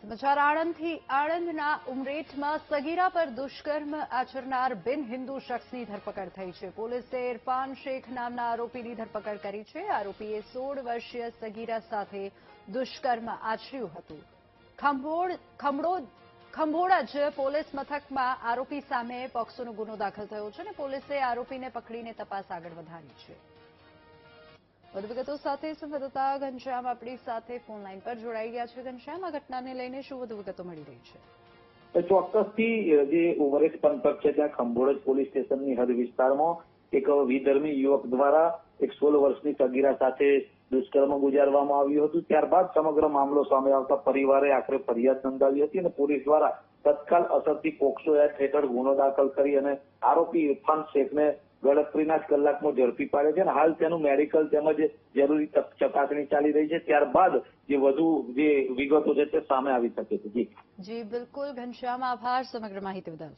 સમાચાર આણંદના ઉમરેઠમાં સગીરા પર દુષ્કર્મ આચરનાર બિન હિન્દુ શખ્સની ધરપકડ થઈ છે. પોલીસે ઇરફાન શેખ નામના આરોપીની ધરપકડ કરી છે. આરોપીએ 16 વર્ષીય સગીરા સાથે દુષ્કર્મ આચર્યું હતું. ખંભોળજ પોલીસ મથકમાં આરોપી સામે પોક્સોનો ગુનો દાખલ થયો છે અને પોલીસે આરોપીને પકડીને તપાસ આગળ વધારી છે. વધુ વિગતો સાથે સંવાદદાતા ઘનશ્યામ આપણી સાથે ફોન લાઈન પર જોડાઈ ગયા છે. ઘનશ્યામ, આ ઘટનાને લઈને શું વધુ વિગતો મળી રહી છે? ચોક્કસથી જે ઉમરેઠ પંથક છે ત્યાં ખંભોળજ પોલીસ સ્ટેશનની હદ વિસ્તારમાં એક વિધર્મી યુવક દ્વારા એક 16 વર્ષની સગીરા સાથે દુષ્કર્મ ગુજારવામાં આવ્યું હતું. ત્યારબાદ સમગ્ર મામલો સામે આવતા પરિવારે આખરે ફરિયાદ નોંધાવી હતી અને પોલીસ દ્વારા તત્કાલ અસરથી પોક્સો એક્ટ હેઠળ ગુનો દાખલ કરી અને આરોપી ઇરફાન શેખને ગણતરીના જ કલાકમાં ઝડપી પાડે છે અને હાલ તેનું મેડિકલ તેમજ જરૂરી ચકાસણી ચાલી રહી છે. ત્યારબાદ જે વધુ જે વિગતો છે તે સામે આવી શકે છે. જી બિલકુલ ઘનશ્યામ, આભાર સમગ્ર માહિતી બદલ.